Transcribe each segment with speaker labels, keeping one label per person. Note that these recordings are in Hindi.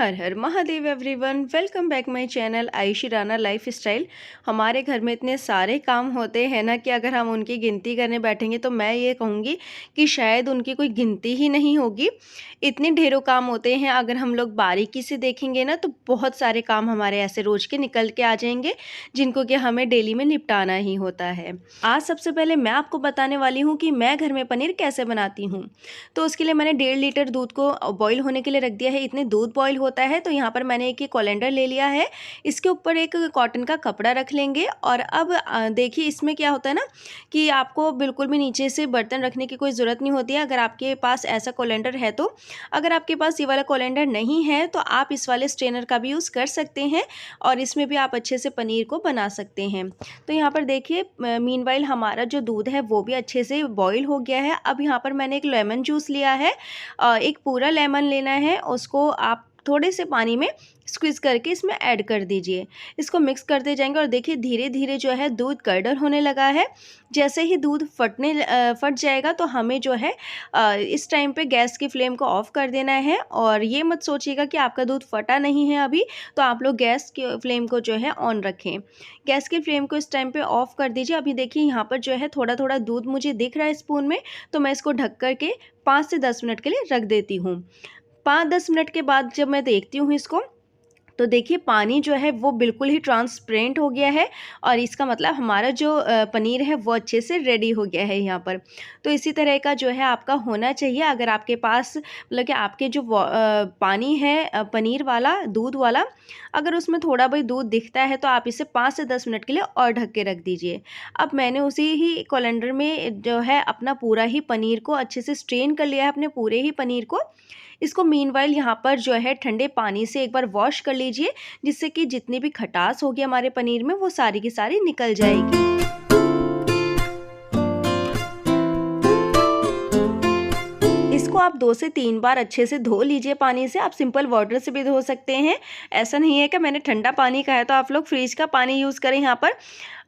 Speaker 1: Her her Mahadev everyone, welcome back my channel Ayushi Rana life style. हमारे घर में इतने सारे काम होते हैं ना कि अगर हम उनकी गिनती करने बैठेंगे तो मैं ये कहूँगी कि शायद उनकी कोई गिनती ही नहीं होगी। इतने ढेरों काम होते हैं, अगर हम लोग बारीकी से देखेंगे ना तो बहुत सारे काम हमारे ऐसे रोज़ के निकल के आ जाएंगे जिनको कि हमें डेली में निपटाना ही होता है। आज सबसे पहले मैं आपको बताने वाली हूँ कि मैं घर में पनीर कैसे बनाती हूँ। तो उसके लिए मैंने 1.5 लीटर दूध को बॉईल होने के लिए रख दिया है। इतने दूध बॉईल होता है तो यहाँ पर मैंने एक कोलैंडर ले लिया है। इसके ऊपर एक कॉटन का कपड़ा रख लेंगे और अब देखिए इसमें क्या होता है ना कि आपको बिल्कुल भी नीचे से बर्तन रखने की कोई ज़रूरत नहीं होती है अगर आपके पास ऐसा कोलैंडर है तो। अगर आपके पास ये वाला कोलैंडर नहीं है तो आप इस वाले स्ट्रेनर का भी यूज़ कर सकते हैं और इसमें भी आप अच्छे से पनीर को बना सकते हैं। तो यहाँ पर देखिए मीनवाइल हमारा जो दूध है वो भी अच्छे से बॉईल हो गया है। अब यहाँ पर मैंने एक लेमन जूस लिया है। एक पूरा लेमन लेना है, उसको आप थोड़े से पानी में स्क्वीज़ करके इसमें ऐड कर दीजिए। इसको मिक्स करते जाएंगे और देखिए धीरे धीरे जो है दूध कर्डल होने लगा है। जैसे ही दूध फट जाएगा तो हमें जो है इस टाइम पे गैस की फ्लेम को ऑफ़ कर देना है। और ये मत सोचिएगा कि आपका दूध फटा नहीं है अभी, तो आप लोग गैस की फ्लेम को जो है ऑन रखें। गैस की फ्लेम को इस टाइम पे ऑफ़ कर दीजिए। अभी देखिए यहाँ पर जो है थोड़ा थोड़ा दूध मुझे दिख रहा है स्पून में, तो मैं इसको ढक कर के 5 से 10 मिनट के लिए रख देती हूँ। 5-10 मिनट के बाद जब मैं देखती हूँ इसको, तो देखिए पानी जो है वो बिल्कुल ही ट्रांसपेरेंट हो गया है और इसका मतलब हमारा जो पनीर है वो अच्छे से रेडी हो गया है यहाँ पर। तो इसी तरह का जो है आपका होना चाहिए। अगर आपके पास मतलब कि आपके जो पानी है पनीर वाला दूध वाला, अगर उसमें थोड़ा बहुत दूध दिखता है तो आप इसे 5 से 10 मिनट के लिए और ढक के रख दीजिए। अब मैंने उसी ही कोलैंडर में जो है अपना पूरा ही पनीर को अच्छे से स्ट्रेन कर लिया है, अपने पूरे ही पनीर को। इसको मीनवाइल यहाँ पर जो है ठंडे पानी से एक बार वॉश कर लीजिए, जिससे कि जितनी भी खटास होगी हमारे पनीर में वो सारी की सारी निकल जाएगी। इसको आप 2 से 3 बार अच्छे से धो लीजिए पानी से। आप सिंपल वाटर से भी धो सकते हैं। ऐसा नहीं है कि मैंने ठंडा पानी कहा है तो आप लोग फ्रिज का पानी यूज़ करें। यहाँ पर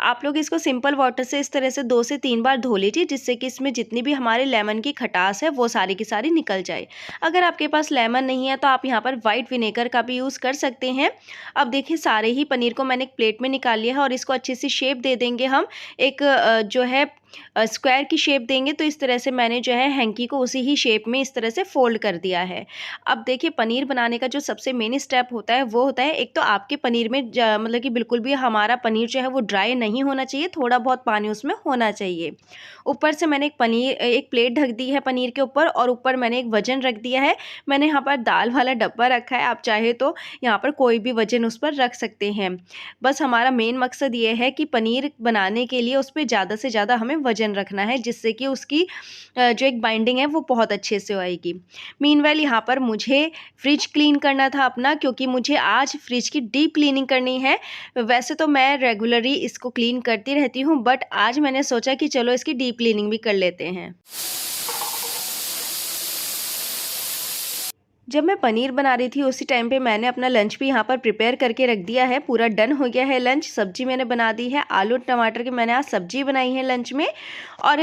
Speaker 1: आप लोग इसको सिंपल वाटर से इस तरह से 2 से 3 बार धो लीजिए, जिससे कि इसमें जितनी भी हमारे लेमन की खटास है वो सारी की सारी निकल जाए। अगर आपके पास लेमन नहीं है तो आप यहाँ पर वाइट विनेगर का भी यूज़ कर सकते हैं। अब देखिए सारे ही पनीर को मैंने एक प्लेट में निकाल लिया है और इसको अच्छी सी शेप दे देंगे हम। एक जो है स्क्वायर की शेप देंगे। तो इस तरह से मैंने जो है हैंकी को उसी ही शेप में इस तरह से फोल्ड कर दिया है। अब देखिए पनीर बनाने का जो सबसे मेन स्टेप होता है वो होता है, एक तो आपके पनीर में मतलब कि बिल्कुल भी हमारा पनीर जो है वो ड्राई नहीं होना चाहिए, थोड़ा बहुत पानी उसमें होना चाहिए। ऊपर से मैंने एक प्लेट ढक दी है पनीर के ऊपर और ऊपर मैंने एक वजन रख दिया है। मैंने यहाँ पर दाल वाला डब्बा रखा है, आप चाहे तो यहाँ पर कोई भी वजन उस पर रख सकते हैं। बस हमारा मेन मकसद ये है कि पनीर बनाने के लिए उस पर ज़्यादा से ज़्यादा हमें वजन रखना है, जिससे कि उसकी जो एक बाइंडिंग है वो बहुत अच्छे से आएगी। मीनवाइल यहाँ पर मुझे फ्रिज क्लीन करना था अपना, क्योंकि मुझे आज फ्रिज की डीप क्लीनिंग करनी है। वैसे तो मैं रेगुलरली इसको क्लीन करती रहती हूँ, बट आज मैंने सोचा कि चलो इसकी डीप क्लीनिंग भी कर लेते हैं। जब मैं पनीर बना रही थी उसी टाइम पे मैंने अपना लंच भी यहाँ पर प्रिपेयर करके रख दिया है। पूरा डन हो गया है लंच। सब्जी मैंने बना दी है, आलू टमाटर की मैंने आज सब्जी बनाई है लंच में। और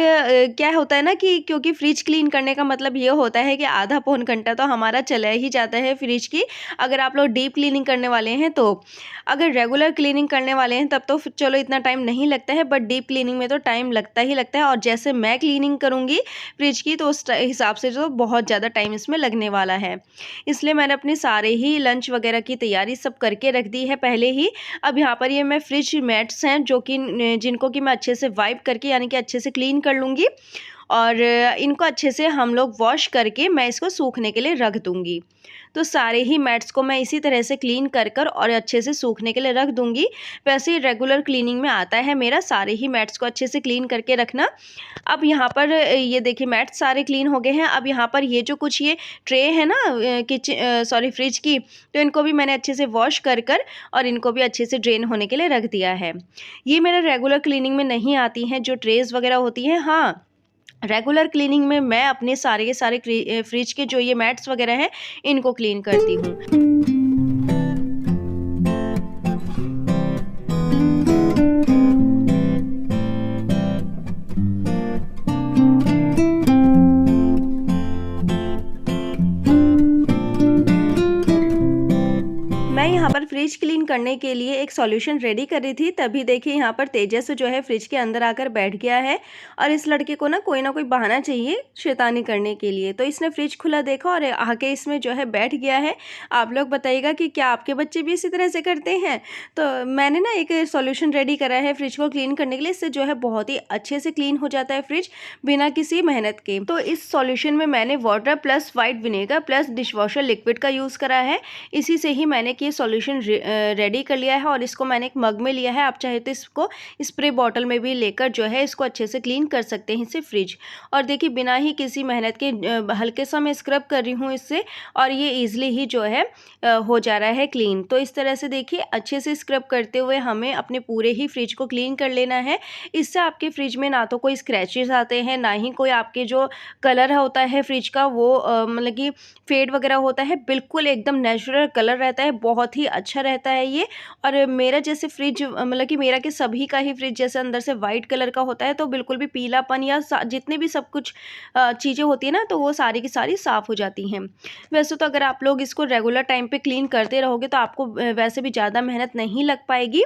Speaker 1: क्या होता है ना कि क्योंकि फ्रिज क्लीन करने का मतलब ये होता है कि आधा पौन घंटा तो हमारा चला ही जाता है फ्रिज की। अगर आप लोग डीप क्लीनिंग करने वाले हैं तो, अगर रेगुलर क्लीनिंग करने वाले हैं तब तो चलो इतना टाइम नहीं लगता है, बट डीप क्लीनिंग में तो टाइम लगता ही लगता है। और जैसे मैं क्लीनिंग करूँगी फ्रिज की तो उस हिसाब से तो बहुत ज़्यादा टाइम इसमें लगने वाला है। इसलिए मैंने अपने सारे ही लंच वगैरह की तैयारी सब करके रख दी है पहले ही। अब यहाँ पर ये मैं फ्रिज मैट्स हैं जो कि जिनको कि मैं अच्छे से वाइप करके यानी कि अच्छे से क्लीन कर लूँगी और इनको अच्छे से हम लोग वॉश करके मैं इसको सूखने के लिए रख दूँगी। तो सारे ही मैट्स को मैं इसी तरह से क्लीन कर और अच्छे से सूखने के लिए रख दूँगी। वैसे ही रेगुलर क्लीनिंग में आता है मेरा सारे ही मैट्स को अच्छे से क्लीन करके रखना। अब यहाँ पर ये देखिए मैट्स सारे क्लीन हो गए हैं। अब यहाँ पर ये जो कुछ ये ट्रे है ना फ्रिज की, तो इनको भी मैंने अच्छे से वॉश कर और इनको भी अच्छे से ड्रेन होने के लिए रख दिया है। ये मेरा रेगुलर क्लीनिंग में नहीं आती हैं जो ट्रेज़ वगैरह होती हैं। हाँ, रेगुलर क्लीनिंग में मैं अपने सारे के सारे फ्रिज के जो ये मैट्स वगैरह हैं इनको क्लीन करती हूँ। फ्रिज क्लीन करने के लिए एक सॉल्यूशन रेडी कर रही थी, तभी देखिए यहाँ पर तेजस जो है फ्रिज के अंदर आकर बैठ गया है। और इस लड़के को ना कोई बहाना चाहिए शैतानी करने के लिए। तो इसने फ्रिज खुला देखा और आके इसमें जो है बैठ गया है। आप लोग बताइएगा कि क्या आपके बच्चे भी इसी तरह से करते हैं? तो मैंने ना एक सॉल्यूशन रेडी करा है फ्रिज को क्लीन करने के लिए। इससे जो है बहुत ही अच्छे से क्लीन हो जाता है फ्रिज बिना किसी मेहनत के। तो इस सॉल्यूशन में मैंने water plus white vinegar plus dishwasher liquid का यूज़ करा है। इसी से ही मैंने ये सॉल्यूशन रेडी कर लिया है और इसको मैंने एक मग में लिया है। आप चाहे तो इसको स्प्रे बॉटल में भी लेकर जो है इसको अच्छे से क्लीन कर सकते हैं इससे फ्रिज। और देखिए बिना ही किसी मेहनत के हल्के सा मैं स्क्रब कर रही हूँ इससे, और ये ईजिली ही जो है हो जा रहा है क्लीन। तो इस तरह से देखिए अच्छे से स्क्रब करते हुए हमें अपने पूरे ही फ्रिज को क्लीन कर लेना है। इससे आपके फ्रिज में ना तो कोई स्क्रैचेस आते हैं, ना ही कोई आपके जो कलर होता है फ्रिज का वो मतलब कि फेड वगैरह होता है। बिल्कुल एकदम नेचुरल कलर रहता है, बहुत ही अच्छा रहता है ये। और मेरा जैसे फ्रिज मतलब कि मेरा के सभी का ही फ्रिज जैसे अंदर से वाइट कलर का होता है, तो बिल्कुल भी पीलापन या जितने भी सब कुछ चीज़ें होती है ना, तो वो सारी की सारी साफ़ हो जाती हैं। वैसे तो अगर आप लोग इसको रेगुलर टाइम पे क्लीन करते रहोगे तो आपको वैसे भी ज़्यादा मेहनत नहीं लग पाएगी।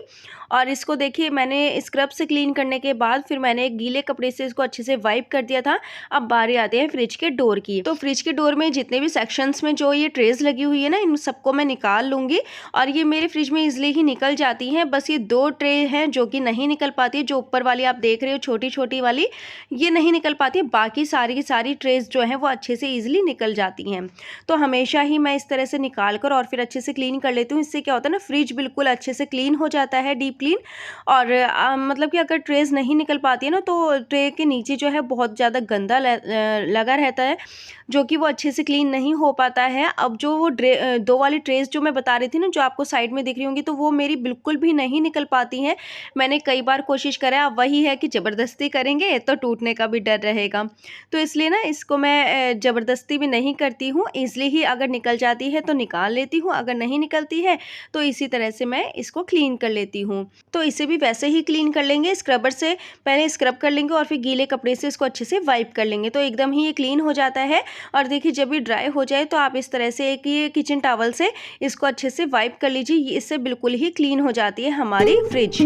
Speaker 1: और इसको देखिए मैंने स्क्रब से क्लीन करने के बाद फिर मैंने एक गीले कपड़े से इसको अच्छे से वाइप कर दिया था। अब बारी आती है फ्रिज के डोर की। तो फ्रिज के डोर में जितने भी सेक्शंस में जो ये ट्रेस लगी हुई है ना, इन सबको मैं निकाल लूँगी। और ये मेरे फ्रिज में ईजिली ही निकल जाती हैं। बस ये 2 ट्रे हैं जो कि नहीं निकल पाती है। जो ऊपर वाली आप देख रहे हो छोटी छोटी वाली, ये नहीं निकल पाती है। बाकी सारी की सारी ट्रेस जो हैं वो अच्छे से ईजिली निकल जाती हैं। तो हमेशा ही मैं इस तरह से निकाल कर और फिर अच्छे से क्लीन कर लेती हूँ। इससे क्या होता है ना, फ्रिज बिल्कुल अच्छे से क्लीन हो जाता है, डीप क्लीन। और मतलब कि अगर ट्रेस नहीं निकल पाती है ना, तो ट्रे के नीचे जो है बहुत ज़्यादा गंदा लगा रहता है, जो कि वो अच्छे से क्लीन नहीं हो पाता है। अब जो वो 2 वाली ट्रेस जो मैं बता रही थी ना, जो आपको साइड में दिख रही होंगी, तो वो मेरी बिल्कुल भी नहीं निकल पाती हैं। मैंने कई बार कोशिश करा, अब वही है कि ज़बरदस्ती करेंगे तो टूटने का भी डर रहेगा। तो इसलिए ना इसको मैं ज़बरदस्ती भी नहीं करती हूँ। ईज़िली ही अगर निकल जाती है तो निकाल लेती हूँ, अगर नहीं निकलती है तो इसी तरह से मैं इसको क्लीन कर लेती हूँ। तो इसे भी वैसे ही क्लीन कर लेंगे, स्क्रबर से पहले स्क्रब कर लेंगे और फिर गीले कपड़े से इसको अच्छे से वाइप कर लेंगे, तो एकदम ही ये क्लीन हो जाता है। और देखिए जब ये ड्राई हो जाए तो आप इस तरह से एक ये किचन टॉवल से इसको अच्छे से वाइप कर लीजिए। इससे बिल्कुल ही क्लीन हो जाती है हमारी फ्रिज।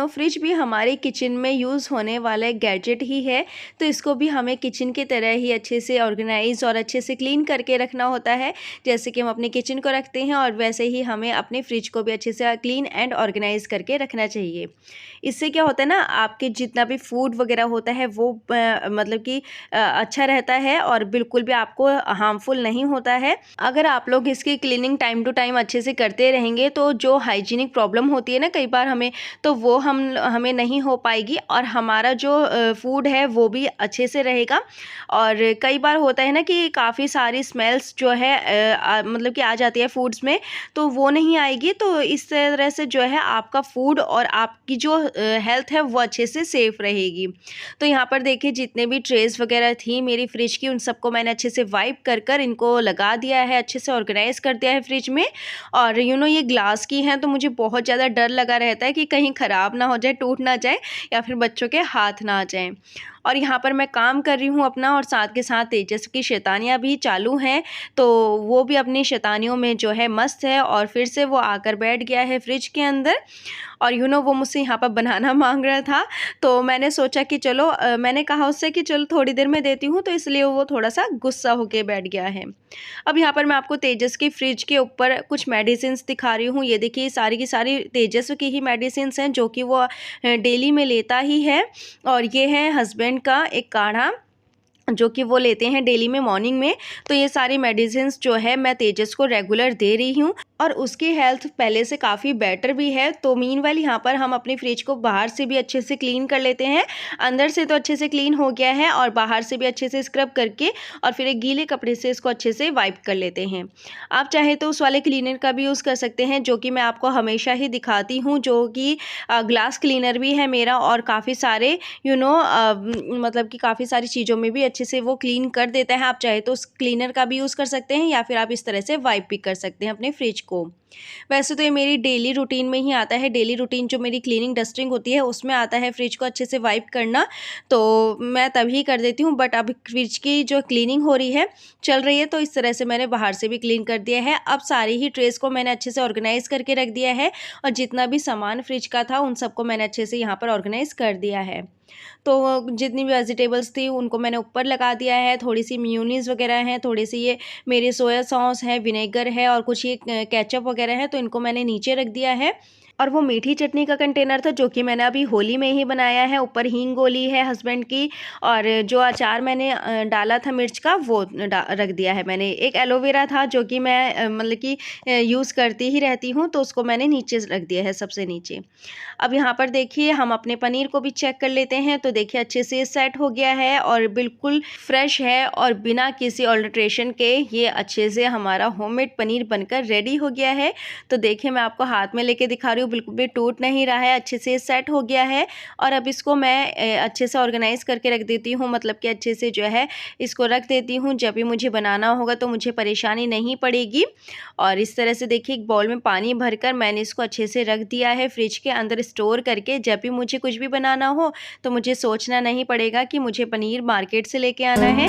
Speaker 1: फ्रिज भी हमारे किचन में यूज़ होने वाला एक गैजेट ही है। तो इसको भी हमें किचन की तरह ही अच्छे से ऑर्गेनाइज और अच्छे से क्लीन करके रखना होता है। जैसे कि हम अपने किचन को रखते हैं, और वैसे ही हमें अपने फ्रिज को भी अच्छे से क्लीन एंड ऑर्गेनाइज करके रखना चाहिए। इससे क्या होता है ना, आपके जितना भी फूड वगैरह होता है वो मतलब कि अच्छा रहता है और बिल्कुल भी आपको हार्मफुल नहीं होता है। अगर आप लोग इसकी क्लीनिंग टाइम टू टाइम अच्छे से करते रहेंगे तो जो हाइजीनिक प्रॉब्लम होती है ना कई बार हमें, तो वो हमें नहीं हो पाएगी, और हमारा जो फूड है वो भी अच्छे से रहेगा। और कई बार होता है ना कि काफ़ी सारी स्मेल्स जो है मतलब कि आ जाती है फूड्स में, तो वो नहीं आएगी। तो इस तरह से जो है आपका फूड और आपकी जो हेल्थ है वो अच्छे से सेफ रहेगी। तो यहाँ पर देखिए जितने भी ट्रेस वगैरह थी मेरी फ्रिज की, उन सबको मैंने अच्छे से वाइप कर कर इनको लगा दिया है, अच्छे से ऑर्गेनाइज कर दिया है फ्रिज में। और ये ग्लास की हैं, तो मुझे बहुत ज़्यादा डर लगा रहता है कि कहीं ख़राब ना हो जाए, टूट ना जाए, या फिर बच्चों के हाथ ना आ जाए। और यहाँ पर मैं काम कर रही हूँ अपना, और साथ के साथ तेजस की शैतानियाँ भी चालू हैं। तो वो भी अपनी शैतानियों में जो है मस्त है, और फिर से वो आकर बैठ गया है फ्रिज के अंदर। और वो मुझसे यहाँ पर बनाना मांग रहा था, तो मैंने सोचा कि चलो मैंने कहा उससे कि चलो थोड़ी देर में देती हूँ, तो इसलिए वो थोड़ा सा गुस्सा होके बैठ गया है। अब यहाँ पर मैं आपको तेजस की फ्रिज के ऊपर कुछ मेडिसिन्स दिखा रही हूँ। ये देखिए सारी की सारी तेजस की ही मेडिसिन्स हैं जो कि वो डेली में लेता ही है। और ये है हस्बैंड का एक काढ़ा जो कि वो लेते हैं डेली में मॉर्निंग में। तो ये सारी मेडिसिन्स जो है मैं तेजस को रेगुलर दे रही हूँ, और उसकी हेल्थ पहले से काफ़ी बेटर भी है। तो मीनवाइल यहाँ पर हम अपनी फ्रिज को बाहर से भी अच्छे से क्लीन कर लेते हैं। अंदर से तो अच्छे से क्लीन हो गया है, और बाहर से भी अच्छे से स्क्रब करके और फिर एक गीले कपड़े से इसको अच्छे से वाइप कर लेते हैं। आप चाहे तो उस वाले क्लीनर का भी यूज़ कर सकते हैं जो कि मैं आपको हमेशा ही दिखाती हूँ, जो कि ग्लास क्लीनर भी है मेरा, और काफ़ी सारे मतलब कि काफ़ी सारी चीज़ों में भी अच्छे से वो क्लीन कर देता है। आप चाहे तो उस क्लीनर का भी यूज़ कर सकते हैं, या फिर आप इस तरह से वाइप भी कर सकते हैं अपने फ्रिज को। वैसे तो ये मेरी डेली रूटीन में ही आता है, डेली रूटीन जो मेरी क्लीनिंग डस्टिंग होती है उसमें आता है फ्रिज को अच्छे से वाइप करना, तो मैं तभी कर देती हूँ। बट अब फ्रिज की जो क्लीनिंग हो रही है, चल रही है, तो इस तरह से मैंने बाहर से भी क्लीन कर दिया है। अब सारी ही ट्रेस को मैंने अच्छे से ऑर्गेनाइज़ करके रख दिया है और जितना भी सामान फ्रिज का था उन सबको मैंने अच्छे से यहाँ पर ऑर्गेनाइज़ कर दिया है। तो जितनी भी वेजिटेबल्स थी उनको मैंने ऊपर लगा दिया है, थोड़ी-सी मेयोनीज़ वगैरह हैं, थोड़ी-सी ये मेरी सोया सॉस है, विनेगर है और कुछ ये केचअप वगैरह है, तो इनको मैंने नीचे रख दिया है। और वो मीठी चटनी का कंटेनर था जो कि मैंने अभी होली में ही बनाया है, ऊपर हींग गोली है हस्बैंड की, और जो अचार मैंने डाला था मिर्च का वो रख दिया है मैंने। एक एलोवेरा था जो कि मैं मतलब कि यूज़ करती ही रहती हूँ, तो उसको मैंने नीचे रख दिया है सबसे नीचे। अब यहाँ पर देखिए हम अपने पनीर को भी चेक कर लेते हैं, तो देखिए अच्छे से सेट हो गया है और बिल्कुल फ्रेश है और बिना किसी ऑल्ट्रेशन के ये अच्छे से हमारा होममेड पनीर बनकर रेडी हो गया है। तो देखिए मैं आपको हाथ में लेके दिखा रही हूँ, बिल्कुल भी टूट नहीं रहा है, अच्छे से सेट हो गया है। और अब इसको मैं अच्छे से ऑर्गेनाइज़ करके रख देती हूँ, मतलब कि अच्छे से जो है इसको रख देती हूँ, जब भी मुझे बनाना होगा तो मुझे परेशानी नहीं पड़ेगी। और इस तरह से देखिए एक बाउल में पानी भरकर मैंने इसको अच्छे से रख दिया है फ्रिज के अंदर स्टोर करके, जब भी मुझे कुछ भी बनाना हो तो मुझे सोचना नहीं पड़ेगा कि मुझे पनीर मार्केट से लेके आना है।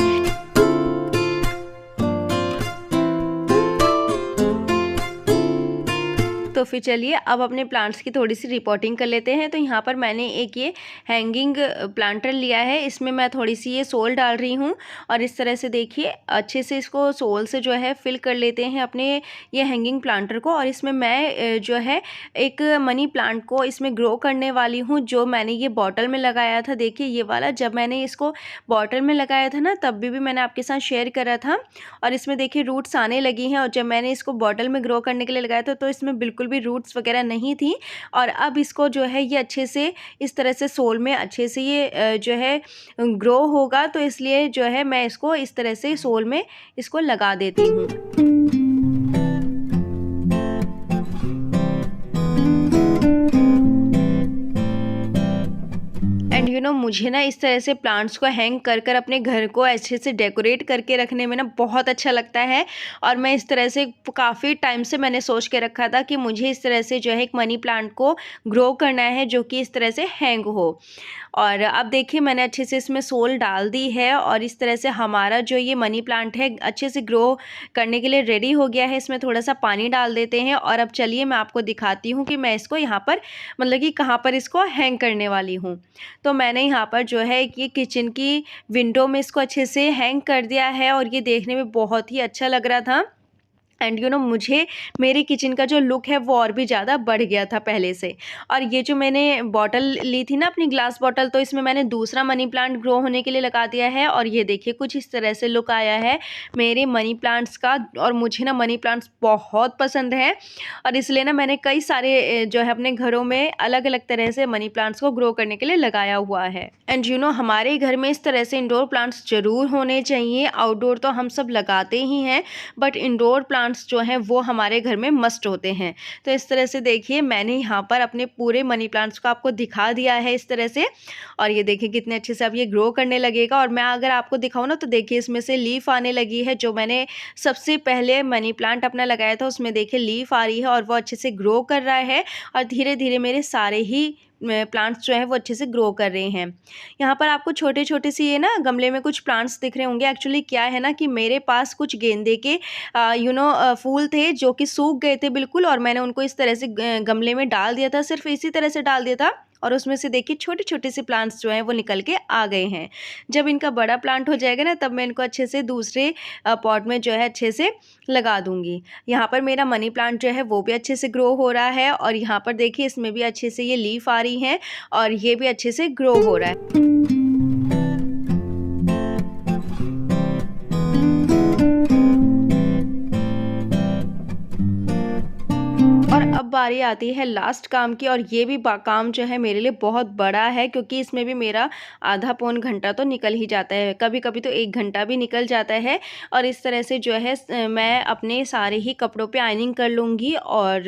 Speaker 1: तो फिर चलिए अब अपने प्लांट्स की थोड़ी सी रिपोर्टिंग कर लेते हैं। तो यहाँ पर मैंने एक ये हैंगिंग प्लांटर लिया है, इसमें मैं थोड़ी सी ये सोल डाल रही हूँ और इस तरह से देखिए अच्छे से इसको सोल से जो है फिल कर लेते हैं अपने ये हैंगिंग प्लांटर को। और इसमें मैं जो है एक मनी प्लांट को इसमें ग्रो करने वाली हूँ, जो मैंने ये बॉटल में लगाया था। देखिए ये वाला जब मैंने इसको बॉटल में लगाया था ना, तब भी मैंने आपके साथ शेयर करा था और इसमें देखिए रूट्स आने लगी हैं। और जब मैंने इसको बॉटल में ग्रो करने के लिए लगाया था तो इसमें बिल्कुल भी रूट्स वगैरह नहीं थी। और अब इसको जो है ये अच्छे से इस तरह से सोल में अच्छे से ये जो है ग्रो होगा, तो इसलिए जो है मैं इसको इस तरह से सोल में इसको लगा देती हूँ। एंड मुझे ना इस तरह से प्लांट्स को हैंग कर कर अपने घर को अच्छे से डेकोरेट करके रखने में ना बहुत अच्छा लगता है। और मैं इस तरह से काफ़ी टाइम से मैंने सोच के रखा था कि मुझे इस तरह से जो है एक मनी प्लांट को ग्रो करना है जो कि इस तरह से हैंग हो। और अब देखिए मैंने अच्छे से इसमें सोल डाल दी है और इस तरह से हमारा जो ये मनी प्लांट है अच्छे से ग्रो करने के लिए रेडी हो गया है। इसमें थोड़ा सा पानी डाल देते हैं और अब चलिए मैं आपको दिखाती हूँ कि मैं इसको यहाँ पर मतलब कि कहाँ पर इसको हैंग करने वाली हूँ। तो मैंने यहाँ पर जो है ये किचन की विंडो में इसको अच्छे से हैंग कर दिया है और ये देखने में बहुत ही अच्छा लग रहा था। एंड मुझे मेरी किचन का जो लुक है वो और भी ज़्यादा बढ़ गया था पहले से। और ये जो मैंने बॉटल ली थी ना अपनी ग्लास बॉटल, तो इसमें मैंने दूसरा मनी प्लांट ग्रो होने के लिए लगा दिया है और ये देखिए कुछ इस तरह से लुक आया है मेरे मनी प्लांट्स का। और मुझे ना मनी प्लांट्स बहुत पसंद है और इसलिए ना मैंने कई सारे जो है अपने घरों में अलग अलग तरह से मनी प्लांट्स को ग्रो करने के लिए लगाया हुआ है। एंड हमारे घर में इस तरह से इंडोर प्लांट्स ज़रूर होने चाहिए। आउटडोर तो हम सब लगाते ही हैं, बट इंडोर प्लांट्स जो हैं वो हमारे घर में मस्ट होते हैं। तो इस तरह से देखिए मैंने यहाँ पर अपने पूरे मनी प्लांट्स को आपको दिखा दिया है इस तरह से। और ये देखिए कितने अच्छे से अब ये ग्रो करने लगेगा। और मैं अगर आपको दिखाऊँ ना तो देखिए इसमें से लीफ आने लगी है। जो मैंने सबसे पहले मनी प्लांट अपना लगाया था उसमें देखिए लीफ आ रही है और वो अच्छे से ग्रो कर रहा है और धीरे धीरे मेरे सारे ही प्लांट्स जो है वो अच्छे से ग्रो कर रहे हैं। यहाँ पर आपको छोटे छोटे से ये ना गमले में कुछ प्लांट्स दिख रहे होंगे। एक्चुअली क्या है ना कि मेरे पास कुछ गेंदे के फूल थे जो कि सूख गए थे बिल्कुल, और मैंने उनको इस तरह से गमले में डाल दिया था, सिर्फ इसी तरह से डाल दिया था और उसमें से देखिए छोटे छोटे से प्लांट्स जो हैं वो निकल के आ गए हैं। जब इनका बड़ा प्लांट हो जाएगा ना तब मैं इनको अच्छे से दूसरे पॉट में जो है अच्छे से लगा दूंगी। यहाँ पर मेरा मनी प्लांट जो है वो भी अच्छे से ग्रो हो रहा है और यहाँ पर देखिए इसमें भी अच्छे से ये लीफ आ रही हैं और ये भी अच्छे से ग्रो हो रहा है। और अब बारी आती है लास्ट काम की, और ये भी काम जो है मेरे लिए बहुत बड़ा है, क्योंकि इसमें भी मेरा आधा पौन घंटा तो निकल ही जाता है, कभी कभी तो 1 घंटा भी निकल जाता है। और इस तरह से जो है मैं अपने सारे ही कपड़ों पे आयनिंग कर लूँगी, और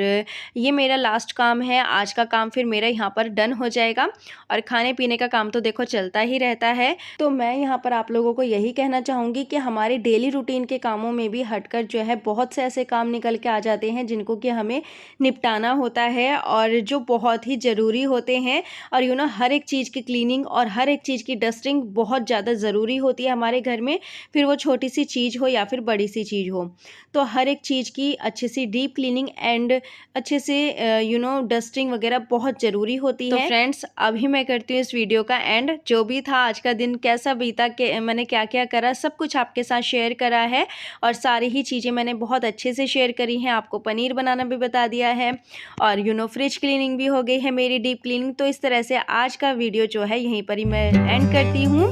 Speaker 1: ये मेरा लास्ट काम है। आज का काम फिर मेरा यहाँ पर डन हो जाएगा, और खाने पीने का काम तो देखो चलता ही रहता है। तो मैं यहाँ पर आप लोगों को यही कहना चाहूँगी कि हमारे डेली रूटीन के कामों में भी हटकर जो है बहुत से ऐसे काम निकल के आ जाते हैं जिनको कि हमें निपटाना होता है, और जो बहुत ही ज़रूरी होते हैं। और हर एक चीज़ की क्लीनिंग और हर एक चीज़ की डस्टिंग बहुत ज़्यादा ज़रूरी होती है हमारे घर में, फिर वो छोटी सी चीज़ हो या फिर बड़ी सी चीज़ हो। तो हर एक चीज़ की अच्छे से डीप क्लीनिंग एंड अच्छे से डस्टिंग वगैरह बहुत ज़रूरी होती है। तो फ्रेंड्स, अभी मैं करती हूँ इस वीडियो का एंड। जो भी था आज का दिन कैसा बीता, के मैंने क्या क्या करा, सब कुछ आपके साथ शेयर करा है, और सारी ही चीज़ें मैंने बहुत अच्छे से शेयर करी हैं। आपको पनीर बनाना भी बता दिया है, और फ्रिज क्लीनिंग भी हो गई है मेरी, डीप क्लीनिंग। तो इस तरह से आज का वीडियो जो है यहीं पर ही मैं एंड करती हूँ।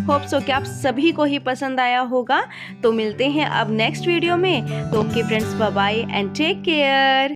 Speaker 1: होप सो कि आप सभी को ही पसंद आया होगा। तो मिलते हैं अब नेक्स्ट वीडियो में। तो okay friends, bye bye and take care.